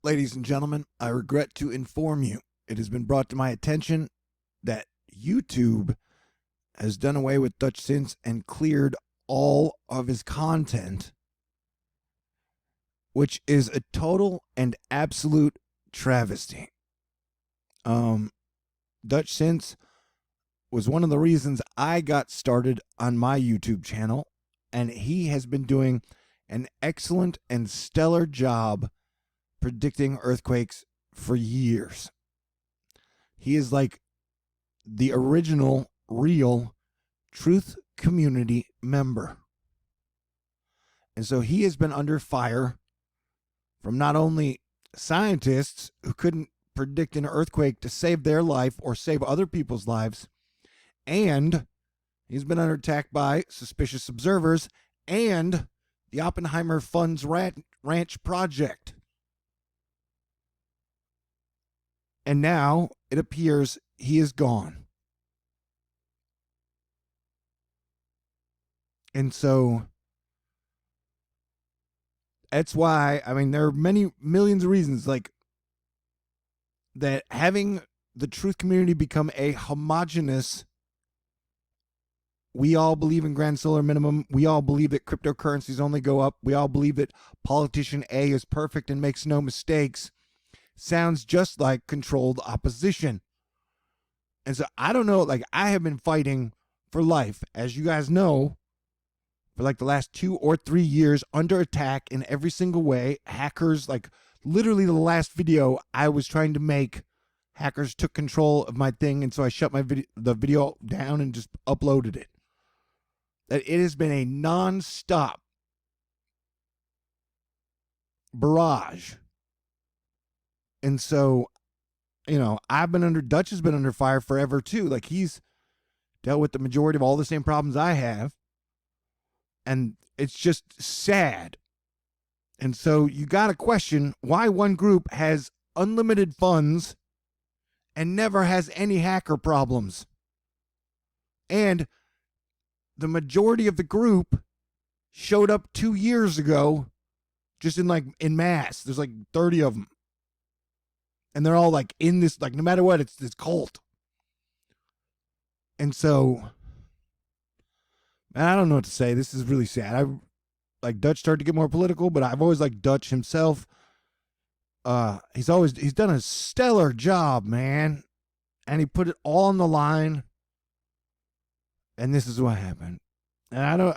Ladies and gentlemen, I regret to inform you it has been brought to my attention that YouTube has done away with Dutchsinse and cleared all of his content, which is a total and absolute travesty. Dutchsinse was one of the reasons I got started on my YouTube channel, and he has been doing an excellent and stellar job predicting earthquakes for years. He is like the original, real Truth Community member. And so he has been under fire from not only scientists who couldn't predict an earthquake to save their life or save other people's lives, and he's been under attack by suspicious observers and the Oppenheimer Funds Ranch Project. And now it appears he is gone. And so that's why, I mean, there are many millions of reasons like that having the truth community become a homogenous, we all believe in grand solar minimum, we all believe that cryptocurrencies only go up, we all believe that politician A is perfect and makes no mistakes, sounds just like controlled opposition. And so I don't know, like I have been fighting for life, as you guys know, for like the last 2 or 3 years, under attack in every single way. Hackers, like literally the last video I was trying to make, hackers took control of my thing, and so I shut the video down and just uploaded it. That it has been a non-stop barrage. And so, you know, Dutch has been under fire forever too. Like he's dealt with the majority of all the same problems I have. And it's just sad. And so you got to question why one group has unlimited funds and never has any hacker problems. And the majority of the group showed up 2 years ago just in mass. There's like 30 of them. And they're all like in this, like no matter what, it's this cult. And so, man, I don't know what to say. This is really sad. Like Dutch started to get more political, but I've always liked Dutch himself. He's done a stellar job, man. And he put it all on the line. And this is what happened. And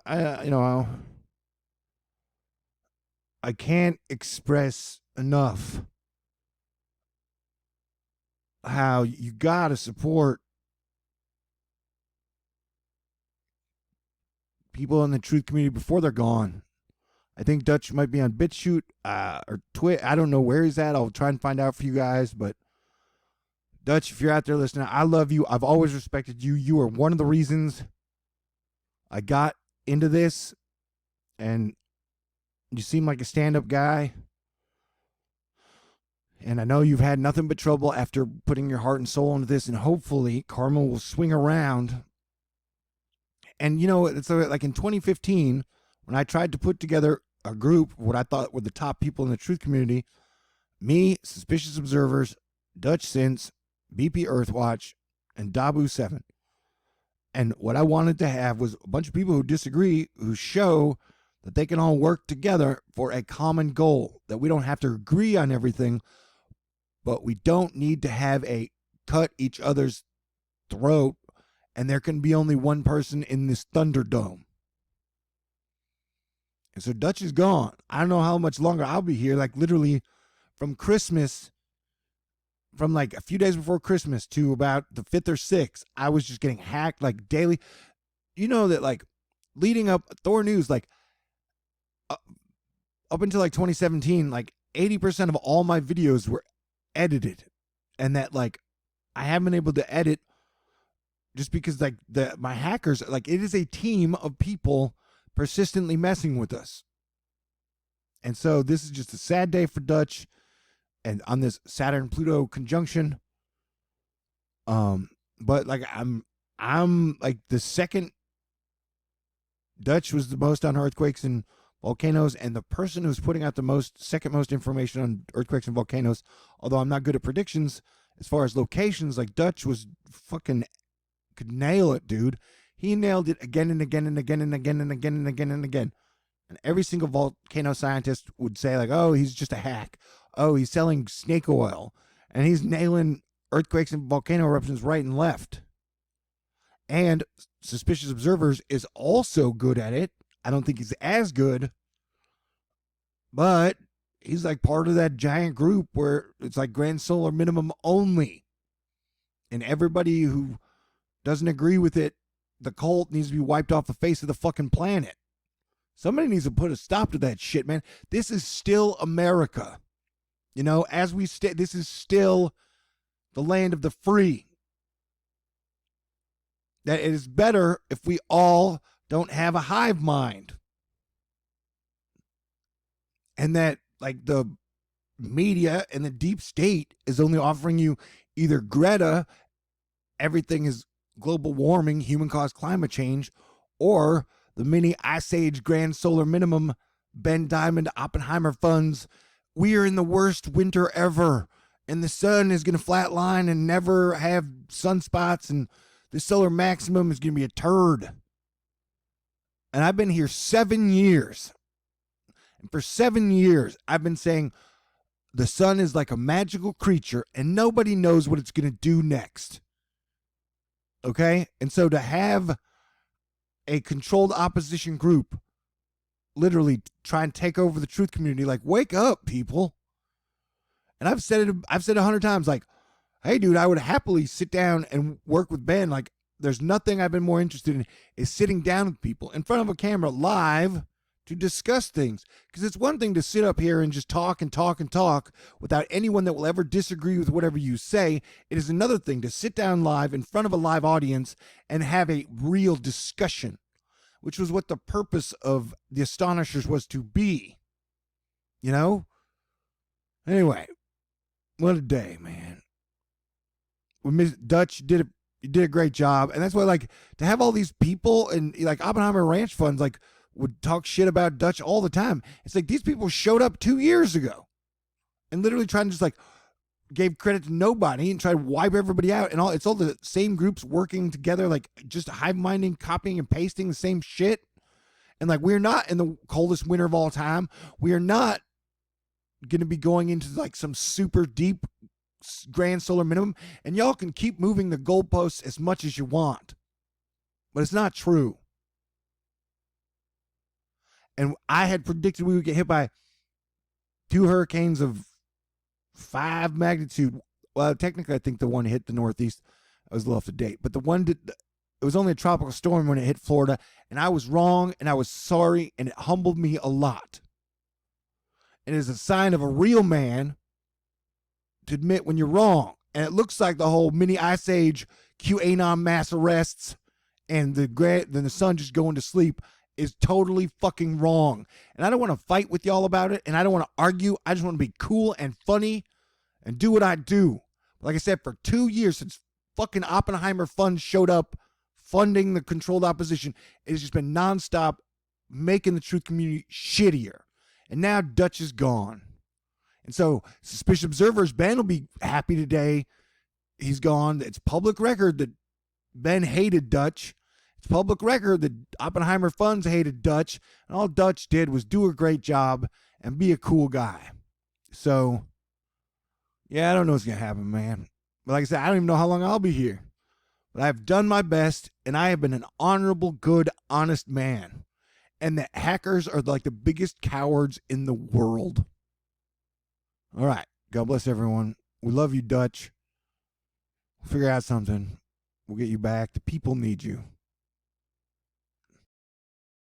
I can't express enough how you gotta support people in the truth community before they're gone. I think Dutch might be on BitChute or Twitch. I don't know where he's at. I'll try and find out for you guys. But Dutch, if you're out there listening, I love you. I've always respected you. You are one of the reasons I got into this, and you seem like a stand-up guy. And I know you've had nothing but trouble after putting your heart and soul into this, and hopefully karma will swing around. And, you know, it's like in 2015, when I tried to put together a group, what I thought were the top people in the truth community, me, Suspicious Observers, Dutchsinse, BP Earthwatch, and Dabu7. And what I wanted to have was a bunch of people who disagree, who show that they can all work together for a common goal, that we don't have to agree on everything, but we don't need to have a cut each other's throat, and there can be only one person in this Thunderdome. And so Dutch is gone. I don't know how much longer I'll be here. Like literally from Christmas, from like a few days before Christmas to about the 5th or 6th, I was just getting hacked like daily. You know that like leading up Thor News, like up until like 2017, like 80% of all my videos were edited, and that like I haven't been able to edit just because like my hackers, like it is a team of people persistently messing with us. And so this is just a sad day for Dutch, and on this Saturn Pluto conjunction. But like I'm like the second. Dutch was the most on earthquakes in volcanoes, and the person who's putting out the second most information on earthquakes and volcanoes, although I'm not good at predictions as far as locations, like Dutch was fucking could nail it, dude. He nailed it again and again and again and again and again and again and again. And every single volcano scientist would say, like, oh, he's just a hack. Oh, he's selling snake oil. And he's nailing earthquakes and volcano eruptions right and left. And Suspicious Observers is also good at it. I don't think he's as good, but he's like part of that giant group where it's like grand solar minimum only. And everybody who doesn't agree with it, the cult needs to be wiped off the face of the fucking planet. Somebody needs to put a stop to that shit, man. This is still America. You know, as we stay, this is still the land of the free. That it is better if we all don't have a hive mind. And that, like, the media and the deep state is only offering you either Greta, everything is global warming, human caused climate change, or the mini ice age grand solar minimum, Ben Diamond, Oppenheimer funds. We are in the worst winter ever, and the sun is going to flatline and never have sunspots, and the solar maximum is going to be a turd. And I've been here 7 years. And for 7 years, I've been saying the sun is like a magical creature, and nobody knows what it's going to do next. Okay? And so to have a controlled opposition group literally try and take over the truth community, like, wake up, people. And I've said it 100 times, like, hey, dude, I would happily sit down and work with Ben. Like, there's nothing I've been more interested in is sitting down with people in front of a camera live to discuss things. Because it's one thing to sit up here and just talk and talk and talk without anyone that will ever disagree with whatever you say. It is another thing to sit down live in front of a live audience and have a real discussion, which was what the purpose of the Astonishers was to be. You know? Anyway, what a day, man. Dutch did a great job, and that's why, like, to have all these people and like Oppenheimer Ranch funds like would talk shit about Dutch all the time. It's like these people showed up 2 years ago and literally tried to just like gave credit to nobody and tried to wipe everybody out, and it's all the same groups working together, like just hive minding, copying and pasting the same shit. And like, we're not in the coldest winter of all time. We are not going to be going into like some super deep grand solar minimum, and y'all can keep moving the goalposts as much as you want, but it's not true. And I had predicted we would get hit by 2 hurricanes of 5 magnitude. Well, technically, I think the one hit the Northeast. I was a little off to date, but the one it was only a tropical storm when it hit Florida, and I was wrong, and I was sorry, and it humbled me a lot. And it is a sign of a real man to admit when you're wrong. And it looks like the whole mini ice age, QAnon mass arrests, and the sun just going to sleep is totally fucking wrong. And I don't want to fight with y'all about it, and I don't want to argue. I just want to be cool and funny and do what I do. Like I said, for 2 years since fucking Oppenheimer funds showed up funding the controlled opposition, it has just been nonstop making the truth community shittier. And now Dutch is gone. And so Suspicious Observers, Ben will be happy today. He's gone. It's public record that Ben hated Dutch. It's public record that Oppenheimer funds hated Dutch. And all Dutch did was do a great job and be a cool guy. So, yeah, I don't know what's going to happen, man. But like I said, I don't even know how long I'll be here. But I've done my best, and I have been an honorable, good, honest man. And the hackers are like the biggest cowards in the world. All right. God bless everyone. We love you, Dutch. We'll figure out something. We'll get you back. The people need you.